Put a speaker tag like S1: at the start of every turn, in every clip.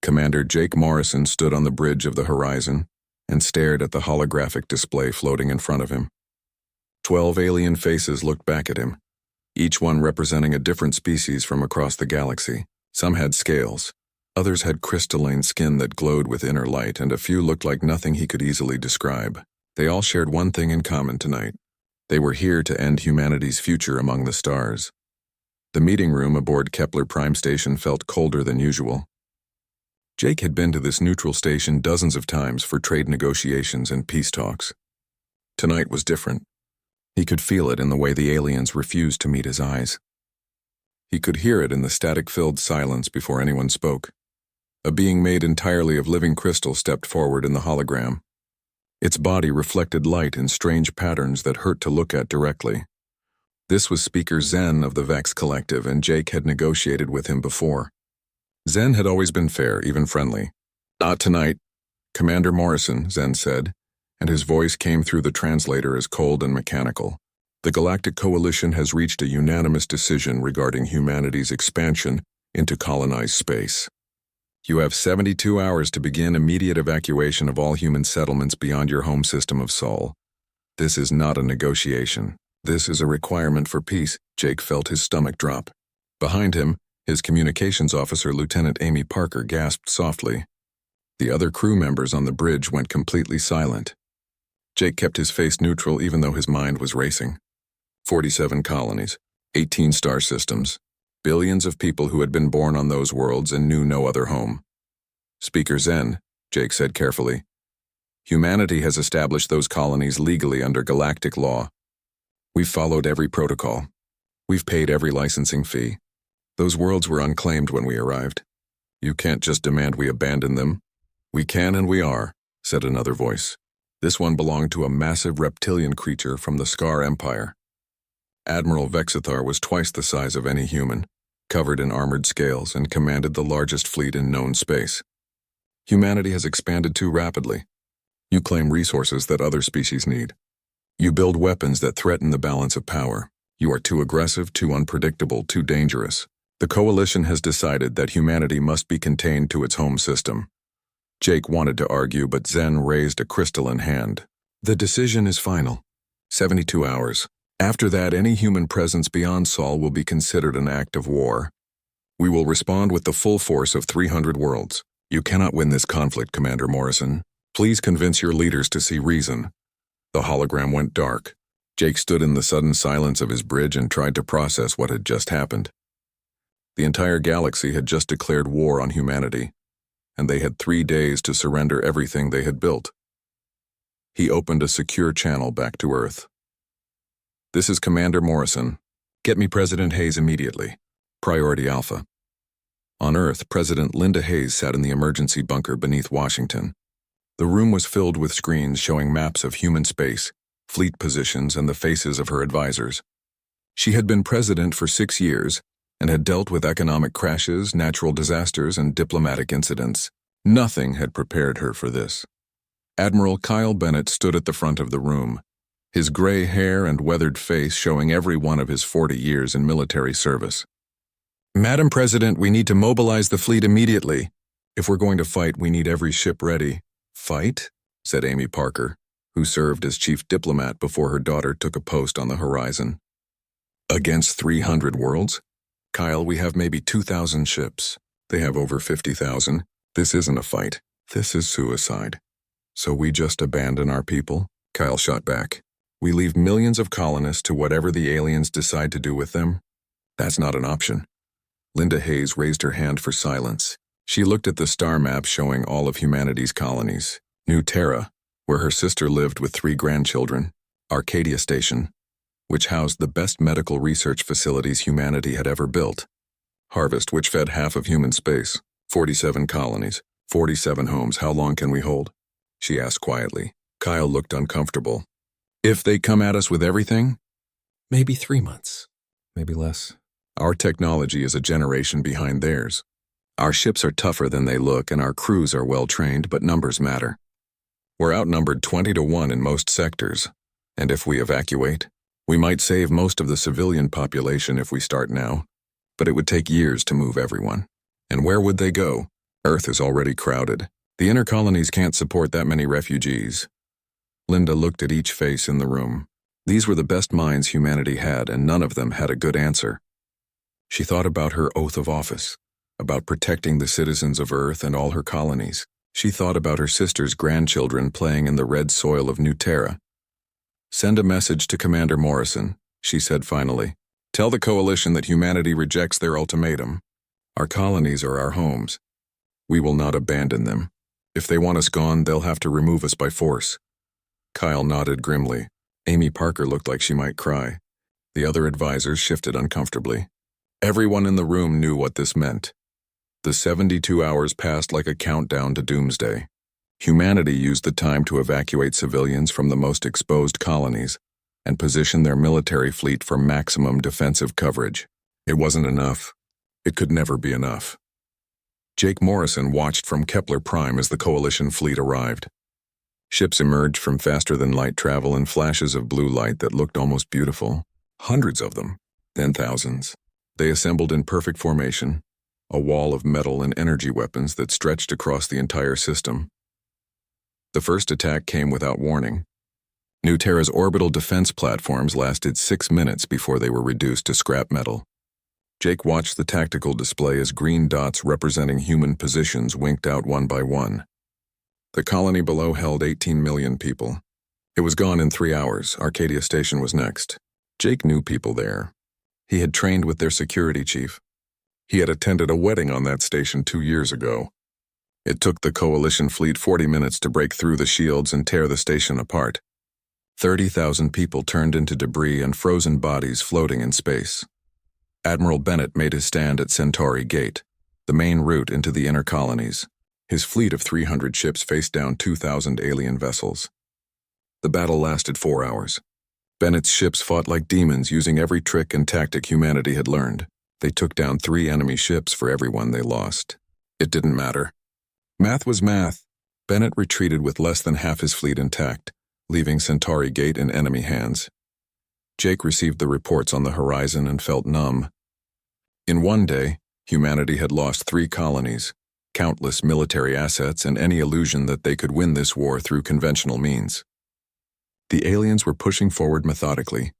S1: Commander Jake Morrison stood on the bridge of the horizon and stared at the holographic display floating in front of him. 12 alien faces looked back at him, each one representing a different species from across the galaxy. Some had scales, others had crystalline skin that glowed with inner light, and a few looked like nothing he could easily describe. They all shared one thing in common tonight. They were here to end humanity's future among the stars. The meeting room aboard Kepler Prime Station felt colder than usual. Jake had been to this neutral station dozens of times for trade negotiations and peace talks. Tonight was different. He could feel it in the way the aliens refused to meet his eyes. He could hear it in the static-filled silence before anyone spoke. A being made entirely of living crystal stepped forward in the hologram. Its body reflected light in strange patterns that hurt to look at directly. This was Speaker Zen of the Vex Collective, and Jake had negotiated with him before. Zen had always been fair, even friendly. "Not tonight, Commander Morrison," Zen said, and his voice came through the translator as cold and mechanical. "The Galactic Coalition has reached a unanimous decision regarding humanity's expansion into colonized space. You have 72 hours to begin immediate evacuation of all human settlements beyond your home system of Sol. This is not a negotiation. This is a requirement for peace." Jake felt his stomach drop. Behind him, his communications officer, Lieutenant Amy Parker, gasped softly. The other crew members on the bridge went completely silent. Jake kept his face neutral even though his mind was racing. 47 colonies, 18 star systems, billions of people who had been born on those worlds and knew no other home. "Speaker Zen," Jake said carefully, "humanity has established those colonies legally under galactic law. We've followed every protocol. We've paid every licensing fee. Those worlds were unclaimed when we arrived. You can't just demand we abandon them." "We can and we are," said another voice. This one belonged to a massive reptilian creature from the Scar Empire. Admiral Vexithar was twice the size of any human, covered in armored scales, and commanded the largest fleet in known space. "Humanity has expanded too rapidly. You claim resources that other species need. You build weapons that threaten the balance of power. You are too aggressive, too unpredictable, too dangerous. The Coalition has decided that humanity must be contained to its home system." Jake wanted to argue, but Zen raised a crystalline hand. "The decision is final. 72 hours. After that, any human presence beyond Sol will be considered an act of war. We will respond with the full force of 300 worlds. You cannot win this conflict, Commander Morrison. Please convince your leaders to see reason." The hologram went dark. Jake stood in the sudden silence of his bridge and tried to process what had just happened. The entire galaxy had just declared war on humanity, and they had 3 days to surrender everything they had built. He opened a secure channel back to Earth. "This is Commander Morrison. Get me President Hayes immediately. Priority Alpha." On Earth, President Linda Hayes sat in the emergency bunker beneath Washington. The room was filled with screens showing maps of human space, fleet positions, and the faces of her advisors. She had been president for 6 years and had dealt with economic crashes, natural disasters, and diplomatic incidents. Nothing had prepared her for this. Admiral Kyle Bennett stood at the front of the room, his gray hair and weathered face showing every one of his 40 years in military service. "Madam President, we need to mobilize the fleet immediately. If we're going to fight, we need every ship ready." "Fight?" said Amy Parker, who served as chief diplomat before her daughter took a post on the horizon. "Against 300 worlds? Kyle, we have maybe 2,000 ships. They have over 50,000. This isn't a fight. This is suicide." "So we just abandon our people?" Kyle shot back. "We leave millions of colonists to whatever the aliens decide to do with them? That's not an option." Linda Hayes raised her hand for silence. She looked at the star map showing all of humanity's colonies. New Terra, where her sister lived with 3 grandchildren. Arcadia Station, which housed the best medical research facilities humanity had ever built. Harvest, which fed half of human space. 47 colonies, 47 homes. "How long can we hold?" she asked quietly. Kyle looked uncomfortable. "If they come at us with everything? Maybe 3 months, maybe less. Our technology is a generation behind theirs. Our ships are tougher than they look, and our crews are well-trained, but numbers matter. We're outnumbered 20 to 1 in most sectors, and if we evacuate, we might save most of the civilian population if we start now, but it would take years to move everyone. And where would they go? Earth is already crowded. The inner colonies can't support that many refugees. Linda looked at each face in the room. These were the best minds humanity had, and none of them had a good answer. She thought about her oath of office, about protecting the citizens of Earth and all her colonies. She thought about her sister's grandchildren playing in the red soil of New Terra. "Send a message to Commander Morrison," she said finally. "Tell the coalition that humanity rejects their ultimatum. Our colonies are our homes. We will not abandon them. If they want us gone, they'll have to remove us by force." Kyle nodded grimly. Amy Parker looked like she might cry. The other advisors shifted uncomfortably. Everyone in the room knew what this meant. The 72 hours passed like a countdown to doomsday. Humanity used the time to evacuate civilians from the most exposed colonies and position their military fleet for maximum defensive coverage. It wasn't enough. It could never be enough. Jake Morrison watched from Kepler Prime as the coalition fleet arrived. Ships emerged from faster-than-light travel in flashes of blue light that looked almost beautiful. Hundreds of them, then thousands. They assembled in perfect formation, a wall of metal and energy weapons that stretched across the entire system. The first attack came without warning. New Terra's orbital defense platforms lasted 6 minutes before they were reduced to scrap metal. Jake watched the tactical display as green dots representing human positions winked out one by one. The colony below held 18 million people. It was gone in 3 hours. Arcadia Station was next. Jake knew people there. He had trained with their security chief. He had attended a wedding on that station 2 years ago. It took the coalition fleet 40 minutes to break through the shields and tear the station apart. 30,000 people turned into debris and frozen bodies floating in space. Admiral Bennett made his stand at Centauri Gate, the main route into the inner colonies. His fleet of 300 ships faced down 2,000 alien vessels. The battle lasted 4 hours. Bennett's ships fought like demons, using every trick and tactic humanity had learned. They took down 3 enemy ships for every one they lost. It didn't matter. Math was math. Bennett retreated with less than half his fleet intact, leaving Centauri Gate in enemy hands. Jake received the reports on the horizon and felt numb. In one day, humanity had lost 3 colonies, countless military assets, and any illusion that they could win this war through conventional means. The aliens were pushing forward methodically,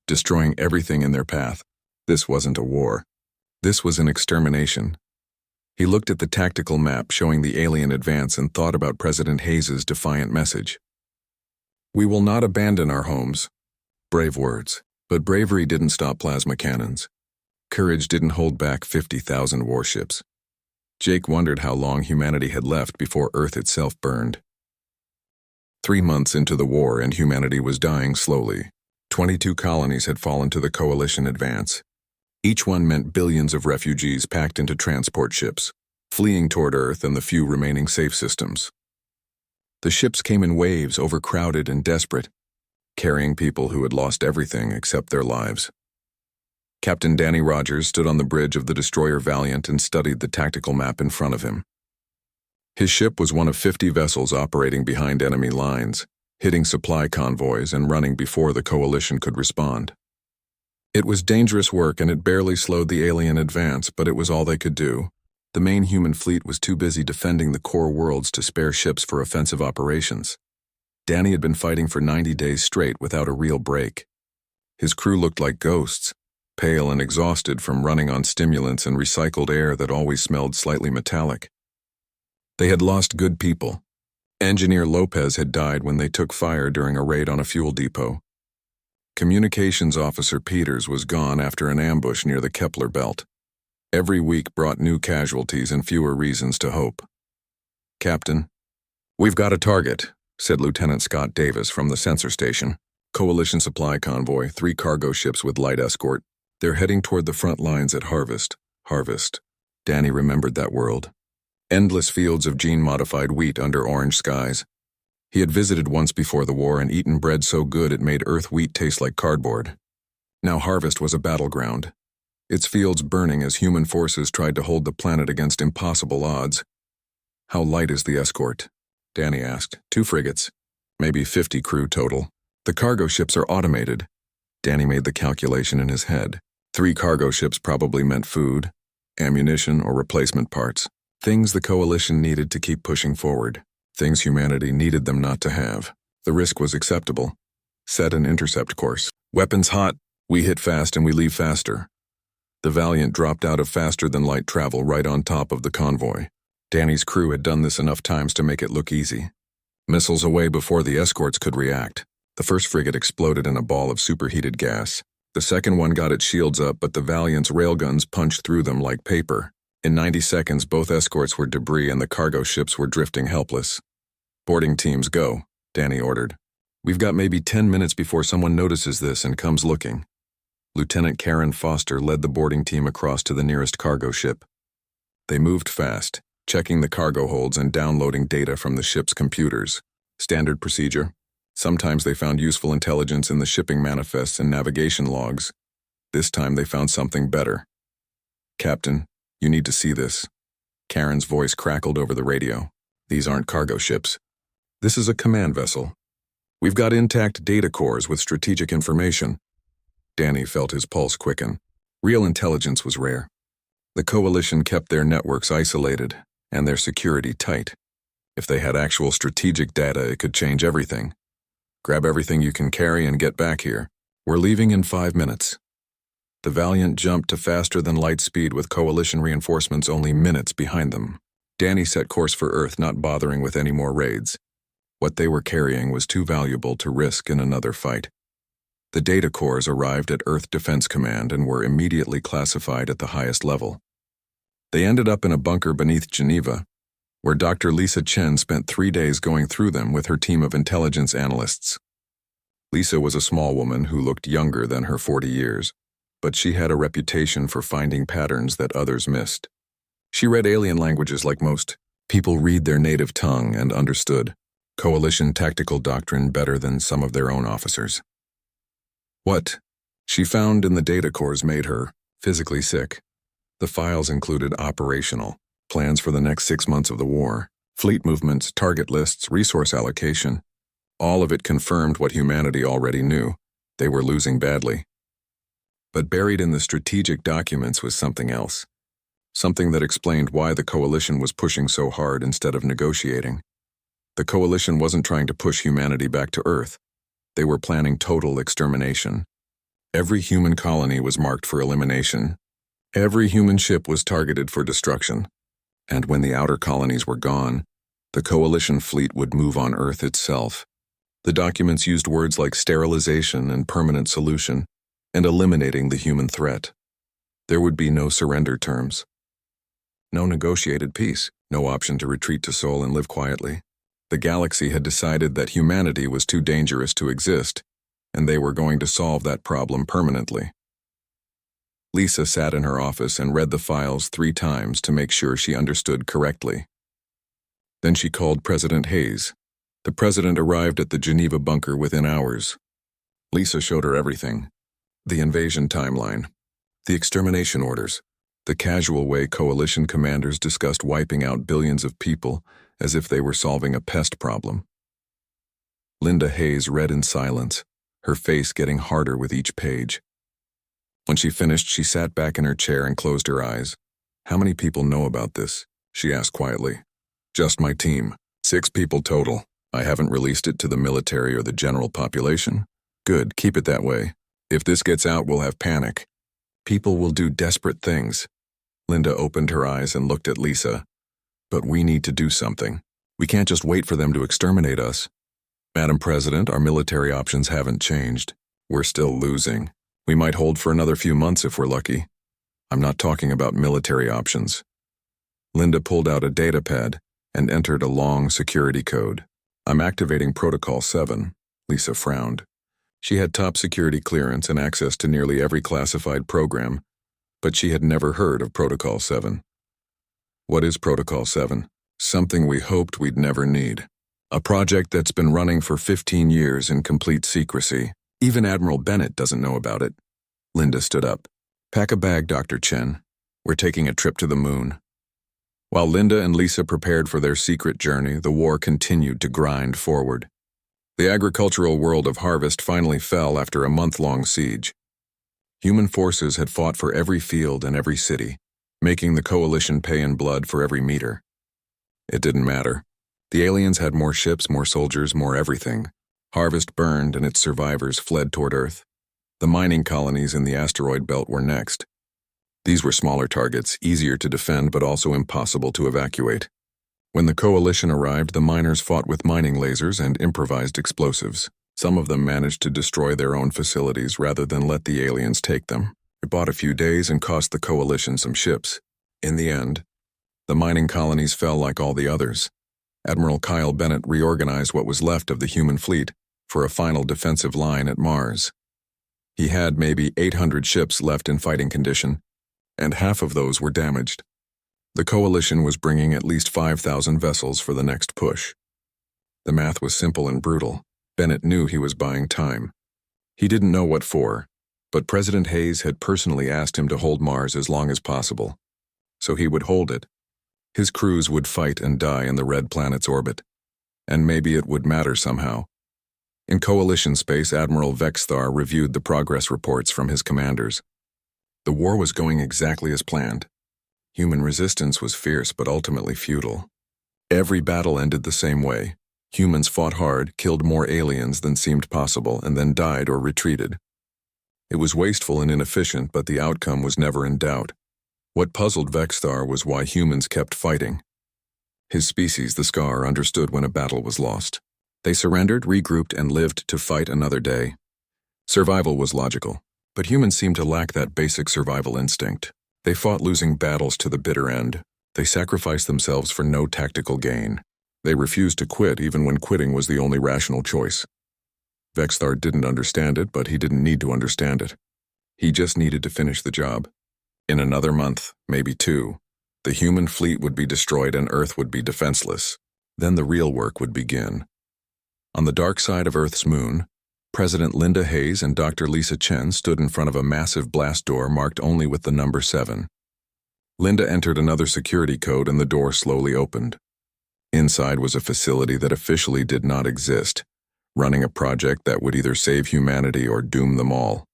S1: destroying everything in their path. This wasn't a war. This was an extermination. He looked at the tactical map showing the alien advance and thought about President Hayes's defiant message. "We will not abandon our homes." Brave words, but bravery didn't stop plasma cannons. Courage didn't hold back 50,000 warships. Jake wondered how long humanity had left before Earth itself burned. 3 months into the war and humanity was dying slowly. 22 colonies had fallen to the coalition advance. Each one meant billions of refugees packed into transport ships, fleeing toward Earth and the few remaining safe systems. The ships came in waves, overcrowded and desperate, carrying people who had lost everything except their lives. Captain Danny Rogers stood on the bridge of the destroyer Valiant and studied the tactical map in front of him. His ship was one of 50 vessels operating behind enemy lines, hitting supply convoys and running before the coalition could respond. It was dangerous work and it barely slowed the alien advance, but it was all they could do. The main human fleet was too busy defending the core worlds to spare ships for offensive operations. Danny had been fighting for 90 days straight without a real break. His crew looked like ghosts, pale and exhausted from running on stimulants and recycled air that always smelled slightly metallic. They had lost good people. Engineer Lopez had died when they took fire during a raid on a fuel depot. Communications Officer Peters was gone after an ambush near the Kepler belt. Every week brought new casualties and fewer reasons to hope. "Captain, we've got a target," said Lieutenant Scott Davis from the sensor station. "Coalition supply convoy, 3 cargo ships with light escort. They're heading toward the front lines at Harvest." Harvest. Danny remembered that world. Endless fields of gene-modified wheat under orange skies. He had visited once before the war and eaten bread so good it made Earth wheat taste like cardboard. Now Harvest was a battleground, its fields burning as human forces tried to hold the planet against impossible odds. "How light is the escort?" Danny asked. 2 frigates, maybe 50 crew total. The cargo ships are automated. Danny made the calculation in his head. 3 cargo ships probably meant food, ammunition, or replacement parts. Things the Coalition needed to keep pushing forward. Things humanity needed them not to have. The risk was acceptable. Set an intercept course. Weapons hot. We hit fast and we leave faster. The Valiant dropped out of faster-than-light travel right on top of the convoy. Danny's crew had done this enough times to make it look easy. Missiles away before the escorts could react. The first frigate exploded in a ball of superheated gas. The second one got its shields up, but the Valiant's railguns punched through them like paper. In 90 seconds, both escorts were debris and the cargo ships were drifting helpless. Boarding teams, go, Danny ordered. We've got maybe 10 minutes before someone notices this and comes looking. Lieutenant Karen Foster led the boarding team across to the nearest cargo ship. They moved fast, checking the cargo holds and downloading data from the ship's computers. Standard procedure. Sometimes they found useful intelligence in the shipping manifests and navigation logs. This time they found something better. Captain, you need to see this. Karen's voice crackled over the radio. These aren't cargo ships. This is a command vessel. We've got intact data cores with strategic information. Danny felt his pulse quicken. Real intelligence was rare. The Coalition kept their networks isolated and their security tight. If they had actual strategic data, it could change everything. Grab everything you can carry and get back here. We're leaving in 5 minutes. The Valiant jumped to faster-than-light speed with Coalition reinforcements only minutes behind them. Danny set course for Earth, not bothering with any more raids. What they were carrying was too valuable to risk in another fight. The data cores arrived at Earth Defense Command and were immediately classified at the highest level. They ended up in a bunker beneath Geneva, where Dr. Lisa Chen spent 3 days going through them with her team of intelligence analysts. Lisa was a small woman who looked younger than her 40 years, but she had a reputation for finding patterns that others missed. She read alien languages like most people read their native tongue and understood Coalition tactical doctrine better than some of their own officers. What she found in the data cores made her physically sick. The files included operational plans for the next 6 months of the war, fleet movements, target lists, resource allocation. All of it confirmed what humanity already knew. They were losing badly. But buried in the strategic documents was something else. Something that explained why the Coalition was pushing so hard instead of negotiating. The Coalition wasn't trying to push humanity back to Earth. They were planning total extermination. Every human colony was marked for elimination. Every human ship was targeted for destruction. And when the outer colonies were gone, the Coalition fleet would move on Earth itself. The documents used words like sterilization and permanent solution, and eliminating the human threat. There would be no surrender terms. No negotiated peace, no option to retreat to Sol and live quietly. The galaxy had decided that humanity was too dangerous to exist, and they were going to solve that problem permanently. Lisa sat in her office and read the files 3 times to make sure she understood correctly. Then she called President Hayes. The president arrived at the Geneva bunker within hours. Lisa showed her everything. The invasion timeline, the extermination orders, the casual way Coalition commanders discussed wiping out billions of people as if they were solving a pest problem. Linda Hayes read in silence, her face getting harder with each page. When she finished, she sat back in her chair and closed her eyes. How many people know about this? She asked quietly. Just my team. 6 people total. I haven't released it to the military or the general population. Good, keep it that way. If this gets out, we'll have panic. People will do desperate things. Linda opened her eyes and looked at Lisa. But we need to do something. We can't just wait for them to exterminate us. Madam President, our military options haven't changed. We're still losing. We might hold for another few months if we're lucky. I'm not talking about military options. Linda pulled out a datapad and entered a long security code. I'm activating Protocol 7. Lisa frowned. She had top security clearance and access to nearly every classified program, but she had never heard of Protocol 7. What is Protocol 7? Something we hoped we'd never need. A project that's been running for 15 years in complete secrecy. Even Admiral Bennett doesn't know about it. Linda stood up. Pack a bag, Dr. Chen. We're taking a trip to the moon. While Linda and Lisa prepared for their secret journey, the war continued to grind forward. The agricultural world of Harvest finally fell after a month-long siege. Human forces had fought for every field and every city. making the coalition pay in blood for every meter. It didn't matter. The aliens had more ships, more soldiers, more everything. Harvest burned and its survivors fled toward Earth. The mining colonies in the asteroid belt were next. These were smaller targets, easier to defend but also impossible to evacuate. When the coalition arrived, the miners fought with mining lasers and improvised explosives. Some of them managed to destroy their own facilities rather than let the aliens take them. It bought a few days and cost the coalition some ships. In the end, the mining colonies fell like all the others. Admiral Kyle Bennett reorganized what was left of the human fleet for a final defensive line at Mars. He had maybe 800 ships left in fighting condition, and half of those were damaged. The coalition was bringing at least 5,000 vessels for the next push. The math was simple and brutal. Bennett knew he was buying time. He didn't know what for, but President Hayes had personally asked him to hold Mars as long as possible. So he would hold it. His crews would fight and die in the red planet's orbit. And maybe it would matter somehow. In coalition space, Admiral Vexthar reviewed the progress reports from his commanders. The war was going exactly as planned. Human resistance was fierce but ultimately futile. Every battle ended the same way. Humans fought hard, killed more aliens than seemed possible, and then died or retreated. It was wasteful and inefficient, but the outcome was never in doubt. What puzzled Vexthar was why humans kept fighting. His species, the Scar, understood when a battle was lost. They surrendered, regrouped, and lived to fight another day. Survival was logical, but humans seemed to lack that basic survival instinct. They fought losing battles to the bitter end. They sacrificed themselves for no tactical gain. They refused to quit even when quitting was the only rational choice. Vexthar didn't understand it, but he didn't need to understand it. He just needed to finish the job. In another month, maybe 2, the human fleet would be destroyed and Earth would be defenseless. Then the real work would begin. On the dark side of Earth's moon, President Linda Hayes and Dr. Lisa Chen stood in front of a massive blast door marked only with the number 7. Linda entered another security code and the door slowly opened. Inside was a facility that officially did not exist, running a project that would either save humanity or doom them all.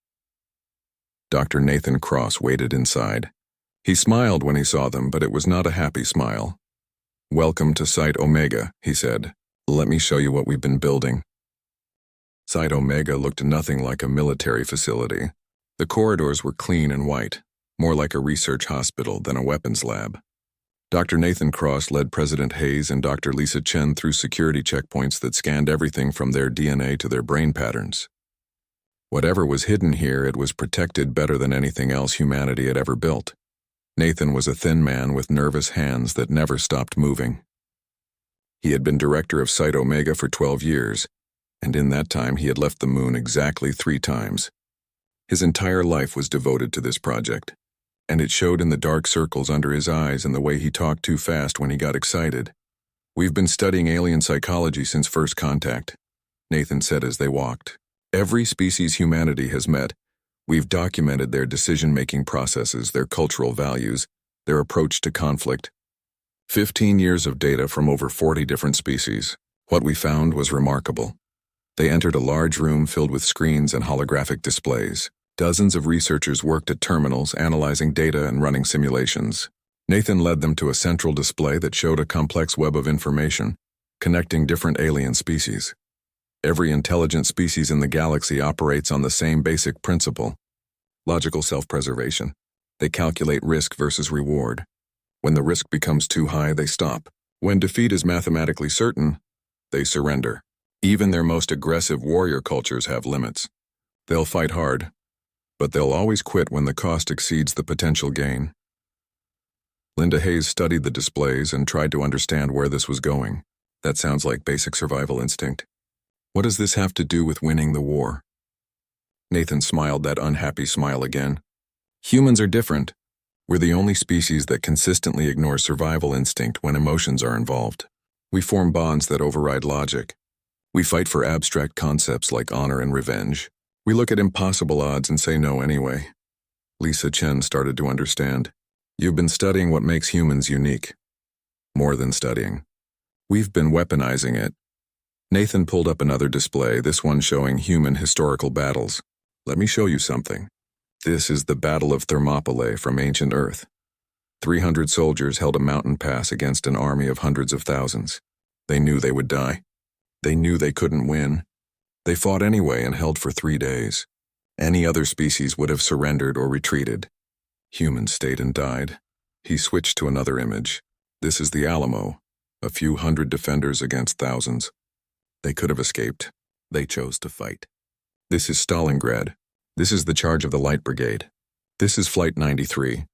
S1: Dr. Nathan Cross waited inside. He smiled when he saw them, but it was not a happy smile. "Welcome to Site Omega," he said. "Let me show you what we've been building." Site Omega looked nothing like a military facility. The corridors were clean and white, more like a research hospital than a weapons lab. Dr. Nathan Cross led President Hayes and Dr. Lisa Chen through security checkpoints that scanned everything from their DNA to their brain patterns. Whatever was hidden here, it was protected better than anything else humanity had ever built. Nathan was a thin man with nervous hands that never stopped moving. He had been director of Site Omega for 12 years, and in that time he had left the moon exactly 3 times. His entire life was devoted to this project, and it showed in the dark circles under his eyes and the way he talked too fast when he got excited. "We've been studying alien psychology since first contact," Nathan said as they walked. "Every species humanity has met, we've documented their decision-making processes, their cultural values, their approach to conflict. 15 years of data from over 40 different species. What we found was remarkable." They entered a large room filled with screens and holographic displays. Dozens of researchers worked at terminals, analyzing data and running simulations. Nathan led them to a central display that showed a complex web of information, connecting different alien species. Every intelligent species in the galaxy operates on the same basic principle: logical self-preservation. They calculate risk versus reward. When the risk becomes too high, they stop. When defeat is mathematically certain, they surrender. Even their most aggressive warrior cultures have limits. They'll fight hard, but they'll always quit when the cost exceeds the potential gain. Linda Hayes studied the displays and tried to understand where this was going. That sounds like basic survival instinct. What does this have to do with winning the war? Nathan smiled that unhappy smile again. Humans are different. We're the only species that consistently ignore survival instinct when emotions are involved. We form bonds that override logic. We fight for abstract concepts like honor and revenge. We look at impossible odds and say no anyway. Lisa Chen started to understand. You've been studying what makes humans unique. More than studying. We've been weaponizing it. Nathan pulled up another display, this one showing human historical battles. Let me show you something. This is the Battle of Thermopylae from ancient Earth. 300 soldiers held a mountain pass against an army of hundreds of thousands. They knew they would die. They knew they couldn't win. They fought anyway and held for 3 days. Any other species would have surrendered or retreated. Humans stayed and died. He switched to another image. This is the Alamo, a few hundred defenders against thousands. They could have escaped. They chose to fight. This is Stalingrad. This is the charge of the Light Brigade. This is Flight 93.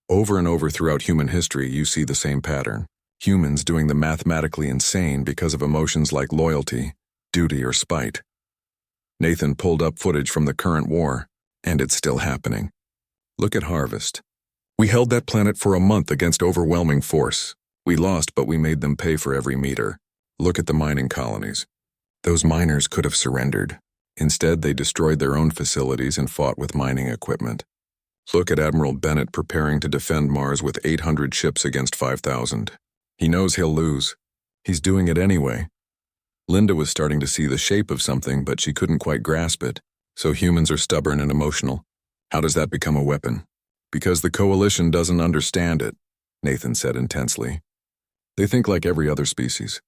S1: Over and over throughout human history, you see the same pattern. Humans doing the mathematically insane because of emotions like loyalty, duty, or spite. Nathan pulled up footage from the current war, and it's still happening. Look at Harvest. We held that planet for a month against overwhelming force. We lost, but we made them pay for every meter. Look at the mining colonies. Those miners could have surrendered. Instead, they destroyed their own facilities and fought with mining equipment. Look at Admiral Bennett preparing to defend Mars with 800 ships against 5,000. He knows he'll lose. He's doing it anyway. Linda was starting to see the shape of something, but she couldn't quite grasp it. So humans are stubborn and emotional. How does that become a weapon? Because the Coalition doesn't understand it, Nathan said intensely. They think like every other species.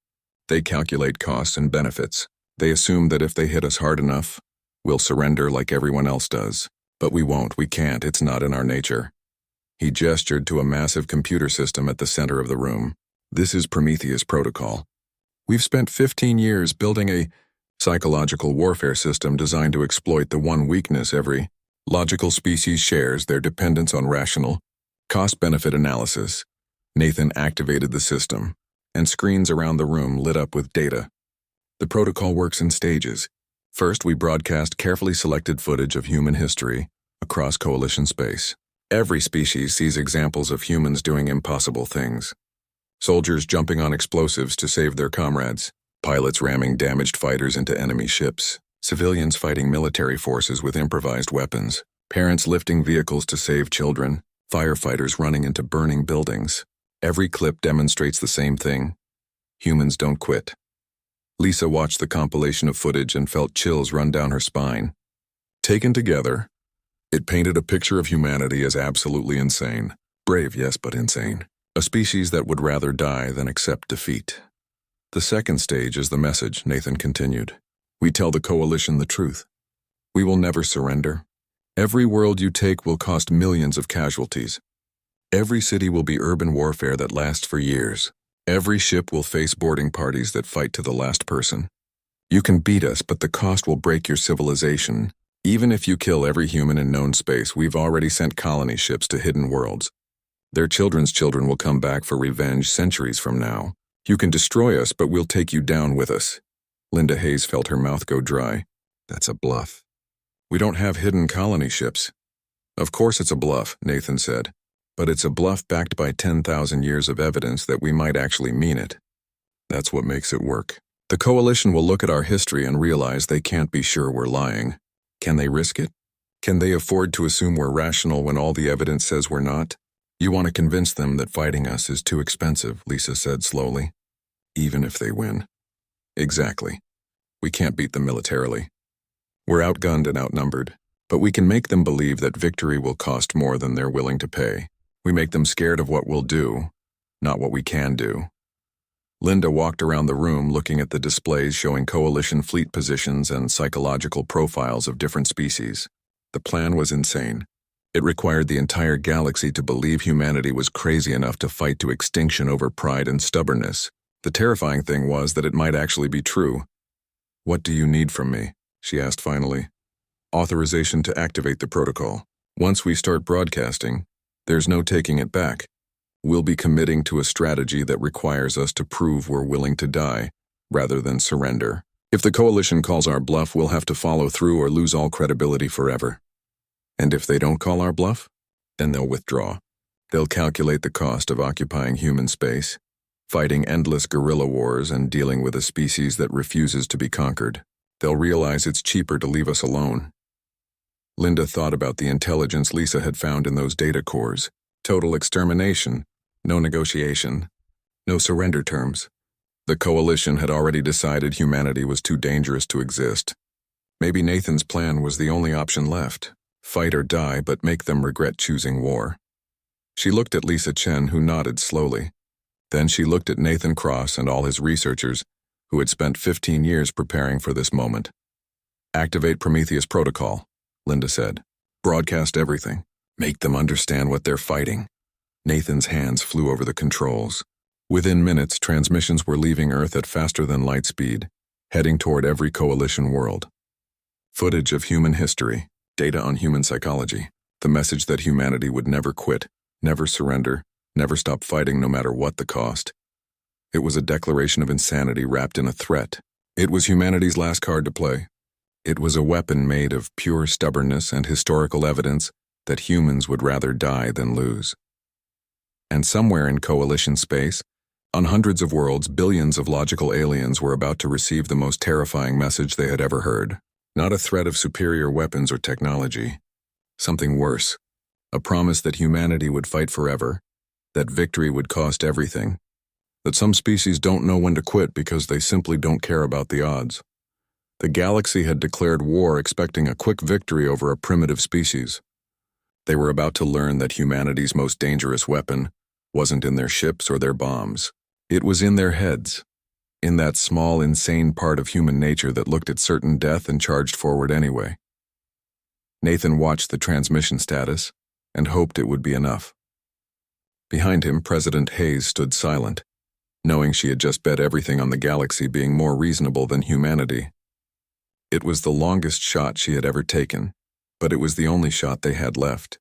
S1: They calculate costs and benefits. They assume that if they hit us hard enough, we'll surrender like everyone else does. But we won't, we can't, it's not in our nature. He gestured to a massive computer system at the center of the room. This is Prometheus Protocol. We've spent 15 years building a psychological warfare system designed to exploit the one weakness every logical species shares, their dependence on rational, cost-benefit analysis. Nathan activated the system, and screens around the room lit up with data. The protocol works in stages. First, we broadcast carefully selected footage of human history across Coalition space. Every species sees examples of humans doing impossible things. Soldiers jumping on explosives to save their comrades, pilots ramming damaged fighters into enemy ships, civilians fighting military forces with improvised weapons, parents lifting vehicles to save children, firefighters running into burning buildings. Every clip demonstrates the same thing. Humans don't quit. Lisa watched the compilation of footage and felt chills run down her spine. Taken together, it painted a picture of humanity as absolutely insane. Brave, yes, but insane. A species that would rather die than accept defeat. The second stage is the message, Nathan continued. We tell the Coalition the truth. We will never surrender. Every world you take will cost millions of casualties. Every city will be urban warfare that lasts for years. Every ship will face boarding parties that fight to the last person. You can beat us, but the cost will break your civilization. Even if you kill every human in known space, we've already sent colony ships to hidden worlds. Their children's children will come back for revenge centuries from now. You can destroy us, but we'll take you down with us. Linda Hayes felt her mouth go dry. That's a bluff. We don't have hidden colony ships. Of course it's a bluff, Nathan said. But it's a bluff backed by 10,000 years of evidence that we might actually mean it. That's what makes it work. The Coalition will look at our history and realize they can't be sure we're lying. Can they risk it? Can they afford to assume we're rational when all the evidence says we're not? You want to convince them that fighting us is too expensive, Lisa said slowly. Even if they win. Exactly. We can't beat them militarily. We're outgunned and outnumbered, but we can make them believe that victory will cost more than they're willing to pay. We make them scared of what we'll do, not what we can do. Linda walked around the room looking at the displays showing Coalition fleet positions and psychological profiles of different species. The plan was insane. It required the entire galaxy to believe humanity was crazy enough to fight to extinction over pride and stubbornness. The terrifying thing was that it might actually be true. What do you need from me? She asked finally. Authorization to activate the protocol. Once we start broadcasting, there's no taking it back. We'll be committing to a strategy that requires us to prove we're willing to die, rather than surrender. If the Coalition calls our bluff, we'll have to follow through or lose all credibility forever. And if they don't call our bluff, then they'll withdraw. They'll calculate the cost of occupying human space, fighting endless guerrilla wars and dealing with a species that refuses to be conquered. They'll realize it's cheaper to leave us alone. Linda thought about the intelligence Lisa had found in those data cores. Total extermination, no negotiation, no surrender terms. The Coalition had already decided humanity was too dangerous to exist. Maybe Nathan's plan was the only option left. Fight or die, but make them regret choosing war. She looked at Lisa Chen, who nodded slowly. Then she looked at Nathan Cross and all his researchers, who had spent 15 years preparing for this moment. "Activate Prometheus Protocol," Linda said. "Broadcast everything. Make them understand what they're fighting." Nathan's hands flew over the controls. Within minutes, transmissions were leaving Earth at faster than light speed, heading toward every coalition world. Footage of human history, data on human psychology, the message that humanity would never quit, never surrender, never stop fighting no matter what the cost. It was a declaration of insanity wrapped in a threat. It was humanity's last card to play. It was a weapon made of pure stubbornness and historical evidence that humans would rather die than lose. And somewhere in coalition space, on hundreds of worlds, billions of logical aliens were about to receive the most terrifying message they had ever heard. Not a threat of superior weapons or technology. Something worse. A promise that humanity would fight forever, that victory would cost everything, that some species don't know when to quit because they simply don't care about the odds. The galaxy had declared war expecting a quick victory over a primitive species. They were about to learn that humanity's most dangerous weapon wasn't in their ships or their bombs. It was in their heads, in that small, insane part of human nature that looked at certain death and charged forward anyway. Nathan watched the transmission status and hoped it would be enough. Behind him, President Hayes stood silent, knowing she had just bet everything on the galaxy being more reasonable than humanity. It was the longest shot she had ever taken, but it was the only shot they had left.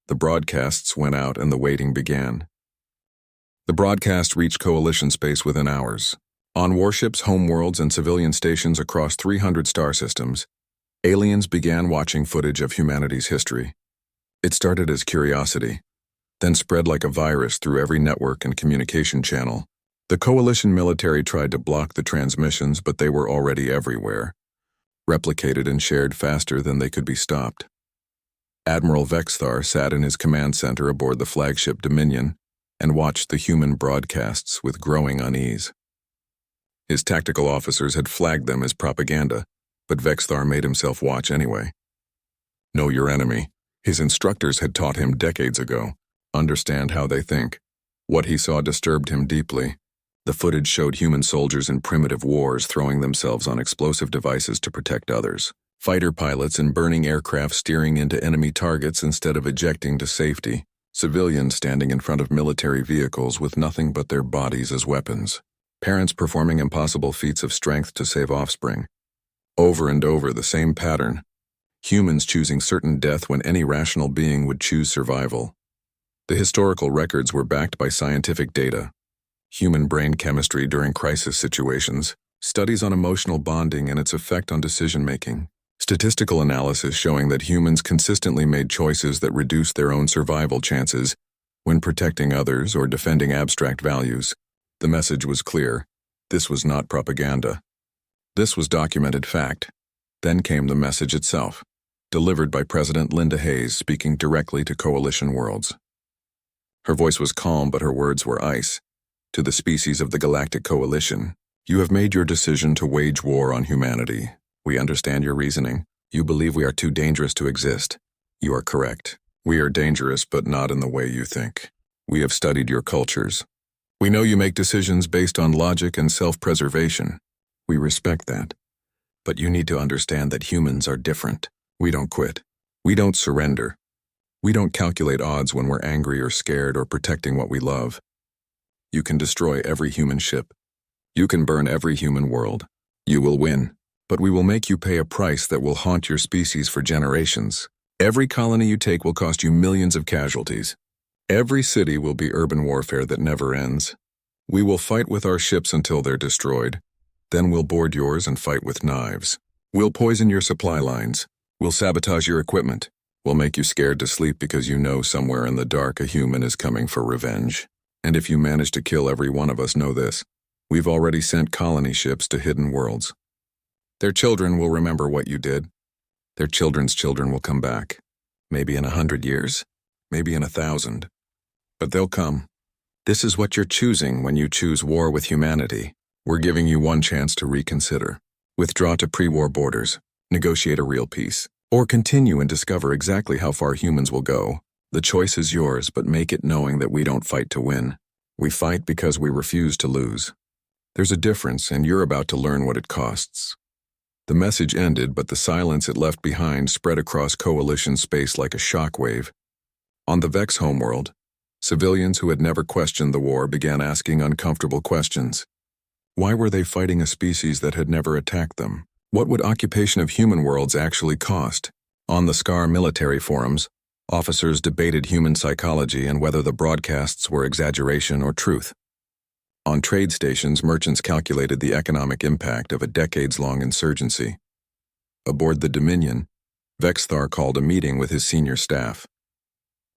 S1: The broadcasts went out and the waiting began. The broadcast reached coalition space within hours. On warships, homeworlds, and civilian stations across 300 star systems, aliens began watching footage of humanity's history. It started as curiosity, then spread like a virus through every network and communication channel. The coalition military tried to block the transmissions, but they were already everywhere, replicated and shared faster than they could be stopped. Admiral Vexthar sat in his command center aboard the flagship Dominion and watched the human broadcasts with growing unease. His tactical officers had flagged them as propaganda, but Vexthar made himself watch anyway. Know your enemy. His instructors had taught him decades ago. Understand how they think. What he saw disturbed him deeply. The footage showed human soldiers in primitive wars throwing themselves on explosive devices to protect others. Fighter pilots in burning aircraft steering into enemy targets instead of ejecting to safety. Civilians standing in front of military vehicles with nothing but their bodies as weapons. Parents performing impossible feats of strength to save offspring. Over and over, the same pattern. Humans choosing certain death when any rational being would choose survival. The historical records were backed by scientific data. Human brain chemistry during crisis situations. Studies on emotional bonding and its effect on decision-making. Statistical analysis showing that humans consistently made choices that reduced their own survival chances when protecting others or defending abstract values. The message was clear. This was not propaganda. This was documented fact. Then came the message itself, delivered by President Linda Hayes speaking directly to coalition worlds. Her voice was calm, but her words were ice. To the species of the Galactic Coalition, you have made your decision to wage war on humanity. We understand your reasoning. You believe we are too dangerous to exist. You are correct. We are dangerous, but not in the way you think. We have studied your cultures. We know you make decisions based on logic and self-preservation. We respect that. But you need to understand that humans are different. We don't quit. We don't surrender. We don't calculate odds when we're angry or scared or protecting what we love. You can destroy every human ship. You can burn every human world. You will win. But we will make you pay a price that will haunt your species for generations. Every colony you take will cost you millions of casualties. Every city will be urban warfare that never ends. We will fight with our ships until they're destroyed. Then we'll board yours and fight with knives. We'll poison your supply lines. We'll sabotage your equipment. We'll make you scared to sleep because you know somewhere in the dark a human is coming for revenge. And if you manage to kill every one of us, know this. We've already sent colony ships to hidden worlds. Their children will remember what you did. Their children's children will come back. Maybe in 100 years. Maybe in 1,000. But they'll come. This is what you're choosing when you choose war with humanity. We're giving you one chance to reconsider. Withdraw to pre-war borders. Negotiate a real peace. Or continue and discover exactly how far humans will go. The choice is yours, but make it knowing that we don't fight to win. We fight because we refuse to lose. There's a difference, and you're about to learn what it costs." The message ended, but the silence it left behind spread across Coalition space like a shockwave. On the Vex homeworld, civilians who had never questioned the war began asking uncomfortable questions. Why were they fighting a species that had never attacked them? What would occupation of human worlds actually cost? On the SCAR military forums, officers debated human psychology and whether the broadcasts were exaggeration or truth. On trade stations, merchants calculated the economic impact of a decades-long insurgency. Aboard the Dominion, Vexthar called a meeting with his senior staff.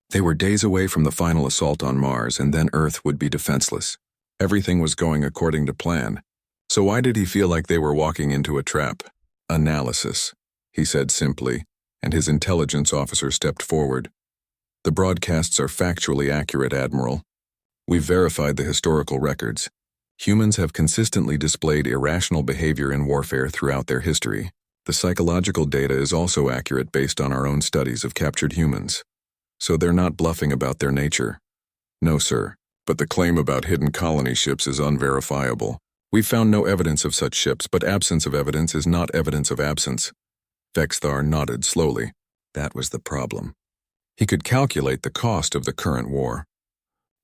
S1: They were days away from the final assault on Mars, and then Earth would be defenseless. Everything was going according to plan. So why did he feel like they were walking into a trap? "Analysis," he said simply, and his intelligence officer stepped forward. "The broadcasts are factually accurate, Admiral. We've verified the historical records. Humans have consistently displayed irrational behavior in warfare throughout their history. The psychological data is also accurate based on our own studies of captured humans. So they're not bluffing about their nature." "No, sir, but the claim about hidden colony ships is unverifiable. We've found no evidence of such ships, but absence of evidence is not evidence of absence." Vexthar nodded slowly. That was the problem. He could calculate the cost of the current war.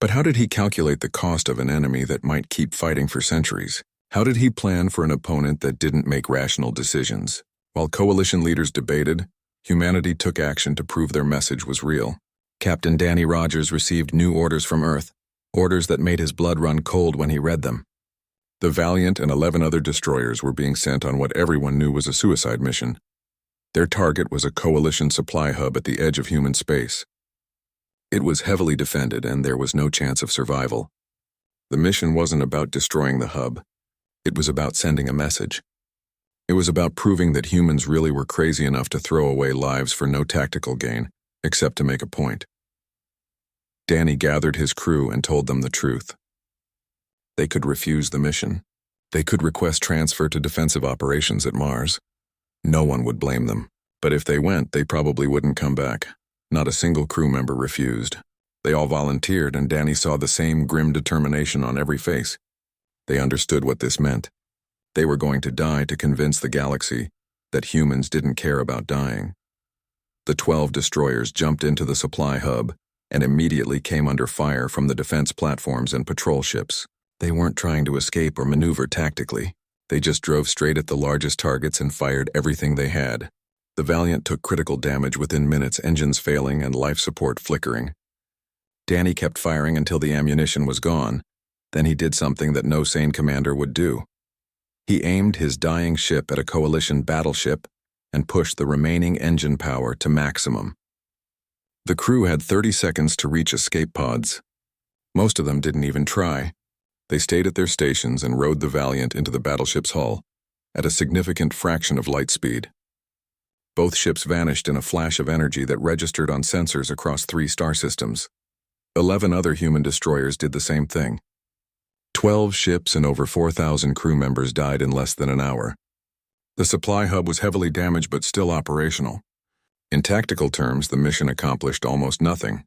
S1: But how did he calculate the cost of an enemy that might keep fighting for centuries? How did he plan for an opponent that didn't make rational decisions? While coalition leaders debated, humanity took action to prove their message was real. Captain Danny Rogers received new orders from Earth, orders that made his blood run cold when he read them. The Valiant and 11 other destroyers were being sent on what everyone knew was a suicide mission. Their target was a coalition supply hub at the edge of human space. It was heavily defended, and there was no chance of survival. The mission wasn't about destroying the hub. It was about sending a message. It was about proving that humans really were crazy enough to throw away lives for no tactical gain, except to make a point. Danny gathered his crew and told them the truth. They could refuse the mission. They could request transfer to defensive operations at Mars. No one would blame them. But if they went, they probably wouldn't come back. Not a single crew member refused. They all volunteered, and Danny saw the same grim determination on every face. They understood what this meant. They were going to die to convince the galaxy that humans didn't care about dying. The 12 destroyers jumped into the supply hub and immediately came under fire from the defense platforms and patrol ships. They weren't trying to escape or maneuver tactically. They just drove straight at the largest targets and fired everything they had. The Valiant took critical damage within minutes, engines failing and life support flickering. Danny kept firing until the ammunition was gone. Then he did something that no sane commander would do. He aimed his dying ship at a coalition battleship and pushed the remaining engine power to maximum. The crew had 30 seconds to reach escape pods. Most of them didn't even try. They stayed at their stations and rode the Valiant into the battleship's hull at a significant fraction of light speed. Both ships vanished in a flash of energy that registered on sensors across 3 star systems. 11 other human destroyers did the same thing. 12 ships and over 4,000 crew members died in less than an hour. The supply hub was heavily damaged but still operational. In tactical terms, the mission accomplished almost nothing.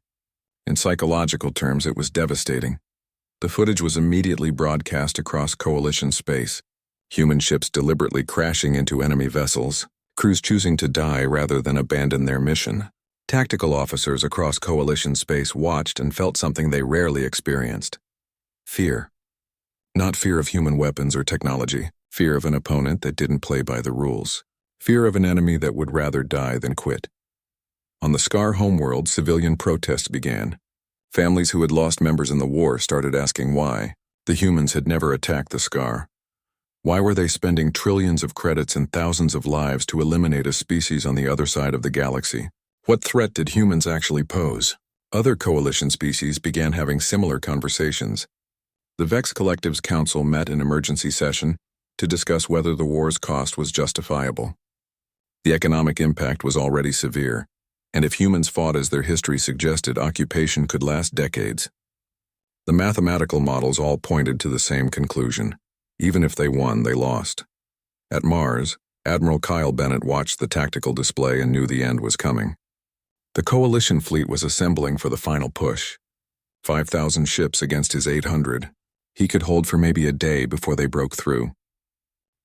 S1: In psychological terms, it was devastating. The footage was immediately broadcast across coalition space. Human ships deliberately crashing into enemy vessels, crews choosing to die rather than abandon their mission. Tactical officers across coalition space watched and felt something they rarely experienced. Fear. Not fear of human weapons or technology. Fear of an opponent that didn't play by the rules. Fear of an enemy that would rather die than quit. On the Scar homeworld, civilian protests began. Families who had lost members in the war started asking why. The humans had never attacked the Scar. Why were they spending trillions of credits and thousands of lives to eliminate a species on the other side of the galaxy? What threat did humans actually pose? Other coalition species began having similar conversations. The Vex Collective's council met in emergency session to discuss whether the war's cost was justifiable. The economic impact was already severe, and if humans fought as their history suggested, occupation could last decades. The mathematical models all pointed to the same conclusion. Even if they won, they lost. At Mars, Admiral Kyle Bennett watched the tactical display and knew the end was coming. The coalition fleet was assembling for the final push. 5,000 ships against his 800. He could hold for maybe a day before they broke through.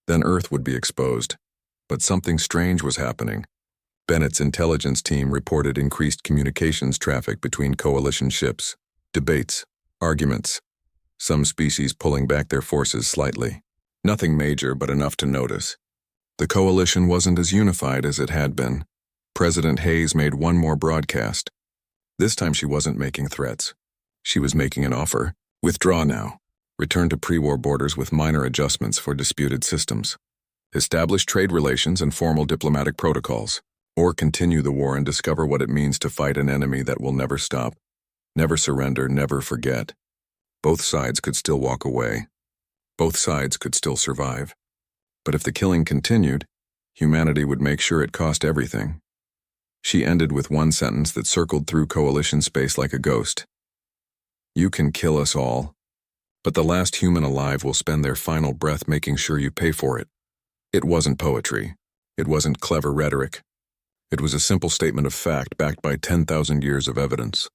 S1: Then Earth would be exposed. But something strange was happening. Bennett's intelligence team reported increased communications traffic between coalition ships, debates, arguments, some species pulling back their forces slightly. Nothing major, but enough to notice. The coalition wasn't as unified as it had been. President Hayes made one more broadcast. This time she wasn't making threats. She was making an offer. Withdraw now. Return to pre-war borders with minor adjustments for disputed systems. Establish trade relations and formal diplomatic protocols. Or continue the war and discover what it means to fight an enemy that will never stop. Never surrender, never forget. Both sides could still walk away. Both sides could still survive. But if the killing continued, humanity would make sure it cost everything. She ended with one sentence that circled through coalition space like a ghost. You can kill us all, but the last human alive will spend their final breath making sure you pay for it. It wasn't poetry. It wasn't clever rhetoric. It was a simple statement of fact backed by 10,000 years of evidence.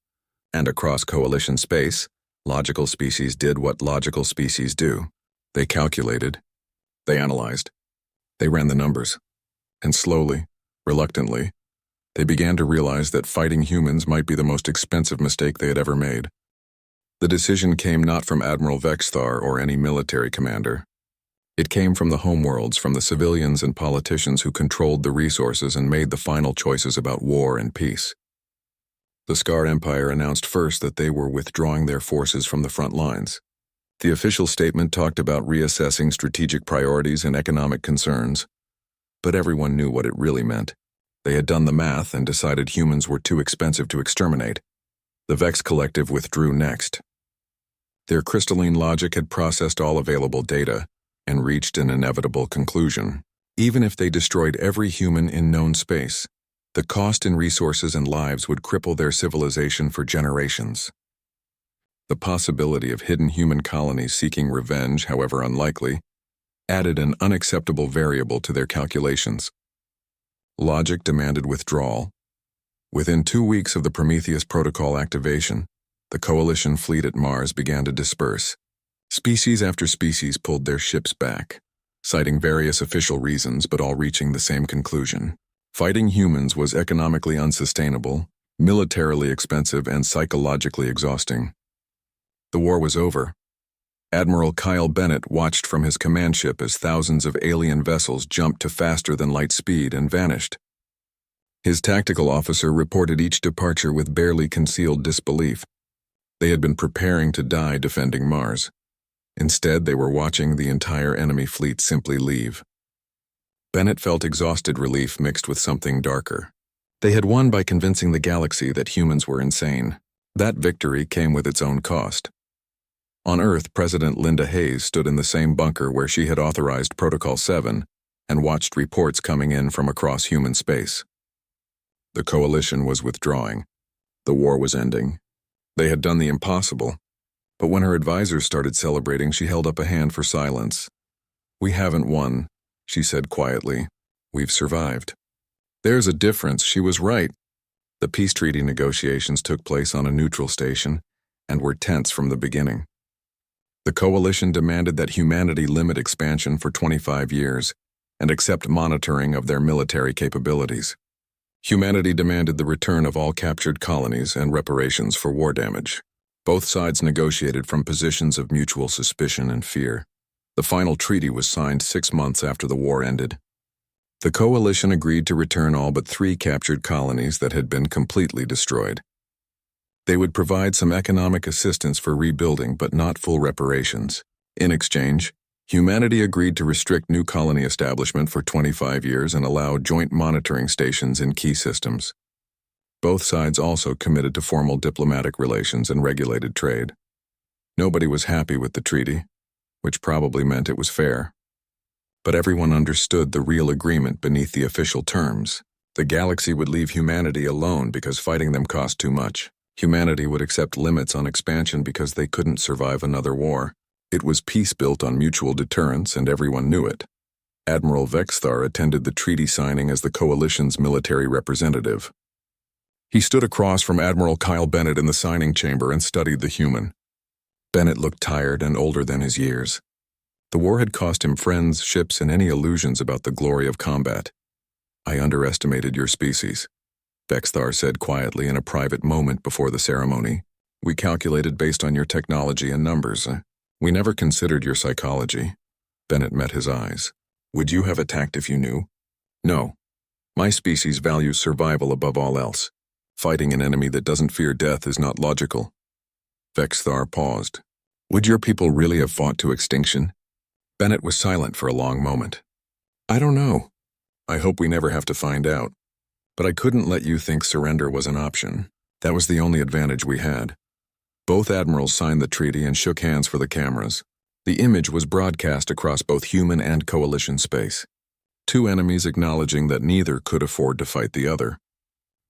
S1: And across coalition space, logical species did what logical species do. They calculated. They analyzed. They ran the numbers. And slowly, reluctantly, they began to realize that fighting humans might be the most expensive mistake they had ever made. The decision came not from Admiral Vexthar or any military commander. It came from the homeworlds, from the civilians and politicians who controlled the resources and made the final choices about war and peace. The Scar Empire announced first that they were withdrawing their forces from the front lines. The official statement talked about reassessing strategic priorities and economic concerns, but everyone knew what it really meant. They had done the math and decided humans were too expensive to exterminate. The Vex Collective withdrew next. Their crystalline logic had processed all available data and reached an inevitable conclusion. Even if they destroyed every human in known space, the cost in resources and lives would cripple their civilization for generations. The possibility of hidden human colonies seeking revenge, however unlikely, added an unacceptable variable to their calculations. Logic demanded withdrawal. Within 2 weeks of the Prometheus Protocol activation, the coalition fleet at Mars began to disperse. Species after species pulled their ships back, citing various official reasons but all reaching the same conclusion. Fighting humans was economically unsustainable, militarily expensive, and psychologically exhausting. The war was over. Admiral Kyle Bennett watched from his command ship as thousands of alien vessels jumped to faster than light speed and vanished. His tactical officer reported each departure with barely concealed disbelief. They had been preparing to die defending Mars. Instead, they were watching the entire enemy fleet simply leave. Bennett felt exhausted relief mixed with something darker. They had won by convincing the galaxy that humans were insane. That victory came with its own cost. On Earth, President Linda Hayes stood in the same bunker where she had authorized Protocol 7 and watched reports coming in from across human space. The coalition was withdrawing. The war was ending. They had done the impossible. But when her advisors started celebrating, she held up a hand for silence. We haven't won, she said quietly. We've survived. There's a difference. She was right. The peace treaty negotiations took place on a neutral station and were tense from the beginning. The coalition demanded that humanity limit expansion for 25 years and accept monitoring of their military capabilities. Humanity demanded the return of all captured colonies and reparations for war damage. Both sides negotiated from positions of mutual suspicion and fear. The final treaty was signed 6 months after the war ended. The coalition agreed to return all but 3 captured colonies that had been completely destroyed. They would provide some economic assistance for rebuilding but not full reparations. In exchange, humanity agreed to restrict new colony establishment for 25 years and allow joint monitoring stations in key systems. Both sides also committed to formal diplomatic relations and regulated trade. Nobody was happy with the treaty, which probably meant it was fair. But everyone understood the real agreement beneath the official terms. The galaxy would leave humanity alone because fighting them cost too much. Humanity would accept limits on expansion because they couldn't survive another war. It was peace built on mutual deterrence, and everyone knew it. Admiral Vexthar attended the treaty signing as the coalition's military representative. He stood across from Admiral Kyle Bennett in the signing chamber and studied the human. Bennett looked tired and older than his years. The war had cost him friends, ships, and any illusions about the glory of combat. "I underestimated your species," Bexthar said quietly in a private moment before the ceremony. "We calculated based on your technology and numbers. We never considered your psychology." Bennett met his eyes. "Would you have attacked if you knew?" "No. My species values survival above all else. Fighting an enemy that doesn't fear death is not logical." Bexthar paused. "Would your people really have fought to extinction?" Bennett was silent for a long moment. "I don't know. I hope we never have to find out. But I couldn't let you think surrender was an option. That was the only advantage we had." Both admirals signed the treaty and shook hands for the cameras. The image was broadcast across both human and coalition space. Two enemies acknowledging that neither could afford to fight the other.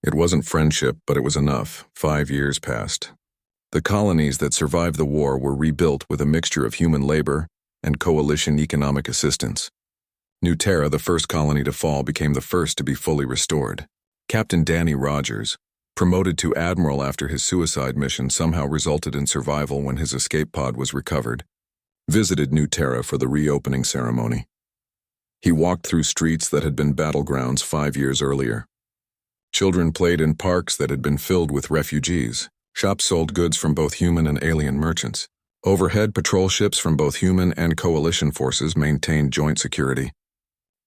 S1: It wasn't friendship, but it was enough. 5 years passed. The colonies that survived the war were rebuilt with a mixture of human labor and coalition economic assistance. New Terra, the first colony to fall, became the first to be fully restored. Captain Danny Rogers, promoted to admiral after his suicide mission somehow resulted in survival when his escape pod was recovered, visited New Terra for the reopening ceremony. He walked through streets that had been battlegrounds 5 years earlier. Children played in parks that had been filled with refugees. Shops sold goods from both human and alien merchants. Overhead patrol ships from both human and coalition forces maintained joint security.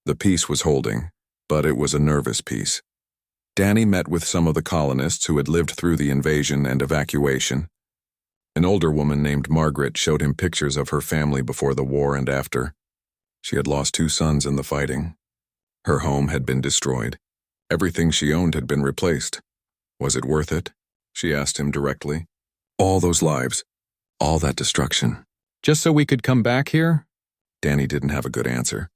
S1: The peace was holding, but it was a nervous peace. Danny met with some of the colonists who had lived through the invasion and evacuation. An older woman named Margaret showed him pictures of her family before the war and after. She had lost 2 sons in the fighting. Her home had been destroyed. Everything she owned had been replaced. Was it worth it? She asked him directly. All those lives, all that destruction. Just so we could come back here? Danny didn't have a good answer.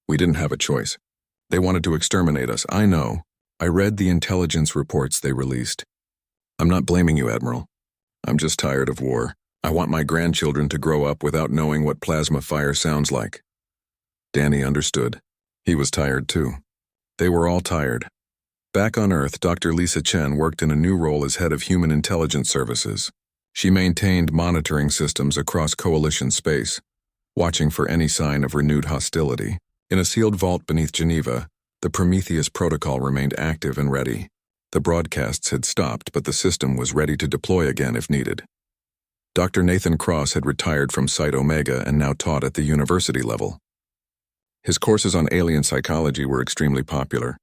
S1: We didn't have a choice. They wanted to exterminate us, I know. I read the intelligence reports they released. I'm not blaming you, Admiral. I'm just tired of war. I want my grandchildren to grow up without knowing what plasma fire sounds like. Danny understood. He was tired too. They were all tired. Back on Earth, Dr. Lisa Chen worked in a new role as head of Human Intelligence Services. She maintained monitoring systems across coalition space, watching for any sign of renewed hostility. In a sealed vault beneath Geneva, the Prometheus protocol remained active and ready. The broadcasts had stopped, but the system was ready to deploy again if needed. Dr. Nathan Cross had retired from Site Omega and now taught at the university level. His courses on alien psychology were extremely popular.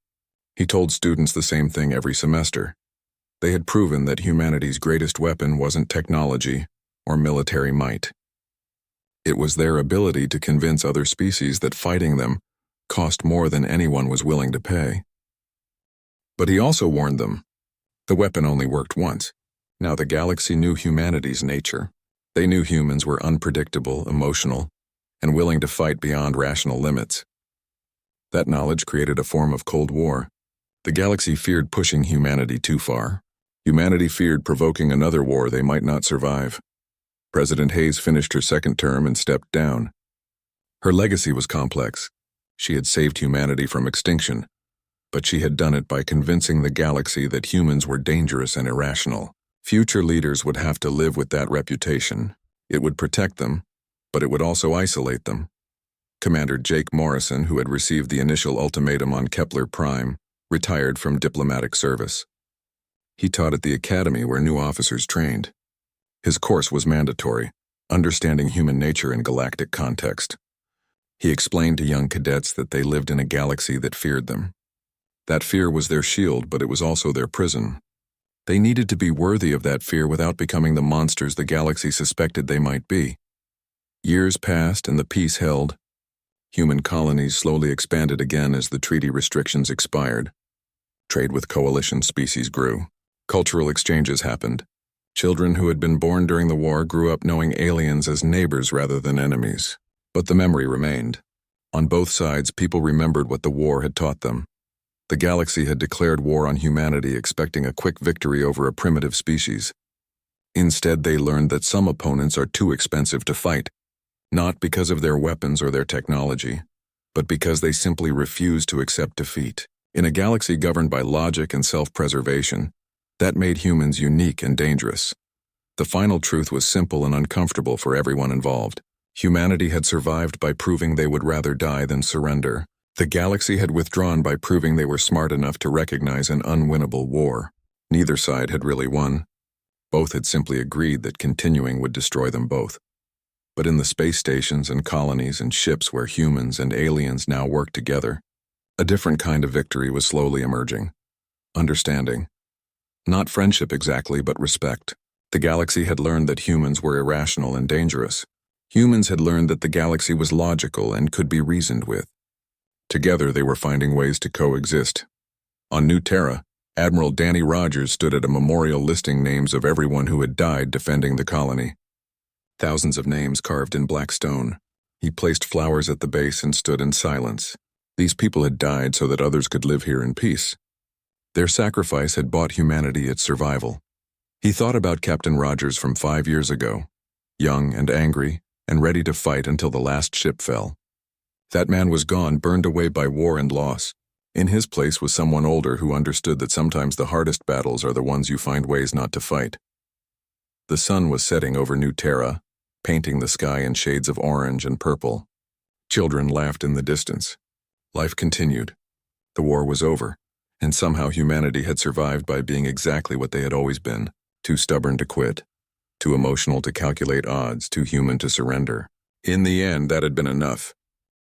S1: He told students the same thing every semester. They had proven that humanity's greatest weapon wasn't technology or military might. It was their ability to convince other species that fighting them cost more than anyone was willing to pay. But he also warned them. The weapon only worked once. Now the galaxy knew humanity's nature. They knew humans were unpredictable, emotional, and willing to fight beyond rational limits. That knowledge created a form of Cold War. The galaxy feared pushing humanity too far. Humanity feared provoking another war they might not survive. President Hayes finished her second term and stepped down. Her legacy was complex. She had saved humanity from extinction, but she had done it by convincing the galaxy that humans were dangerous and irrational. Future leaders would have to live with that reputation. It would protect them, but it would also isolate them. Commander Jake Morrison, who had received the initial ultimatum on Kepler Prime, retired from diplomatic service. He taught at the academy where new officers trained. His course was mandatory, understanding human nature in galactic context. He explained to young cadets that they lived in a galaxy that feared them. That fear was their shield, but it was also their prison. They needed to be worthy of that fear without becoming the monsters the galaxy suspected they might be. Years passed and the peace held. Human colonies slowly expanded again as the treaty restrictions expired. Trade with coalition species grew. Cultural exchanges happened. Children who had been born during the war grew up knowing aliens as neighbors rather than enemies. But the memory remained. On both sides, people remembered what the war had taught them. The galaxy had declared war on humanity, expecting a quick victory over a primitive species. Instead, they learned that some opponents are too expensive to fight, not because of their weapons or their technology, but because they simply refuse to accept defeat. In a galaxy governed by logic and self-preservation, That made humans unique and dangerous. The final truth was simple and uncomfortable for everyone involved. Humanity had survived by proving they would rather die than surrender. The galaxy had withdrawn by proving they were smart enough to recognize an unwinnable war. Neither side had really won. Both had simply agreed that continuing would destroy them both. But in the space stations and colonies and ships where humans and aliens now worked together, a different kind of victory was slowly emerging. Understanding. Not friendship exactly, but respect. The galaxy had learned that humans were irrational and dangerous. Humans had learned that the galaxy was logical and could be reasoned with. Together they were finding ways to coexist. On New Terra, Admiral Danny Rogers stood at a memorial listing names of everyone who had died defending the colony. Thousands of names carved in black stone. He placed flowers at the base and stood in silence. These people had died so that others could live here in peace. Their sacrifice had bought humanity its survival. He thought about Captain Rogers from 5 years ago, young and angry and ready to fight until the last ship fell. That man was gone, burned away by war and loss. In his place was someone older who understood that sometimes the hardest battles are the ones you find ways not to fight. The sun was setting over New Terra, painting the sky in shades of orange and purple. Children laughed in the distance. Life continued. The war was over, and somehow humanity had survived by being exactly what they had always been, too stubborn to quit, too emotional to calculate odds, too human to surrender. In the end, that had been enough.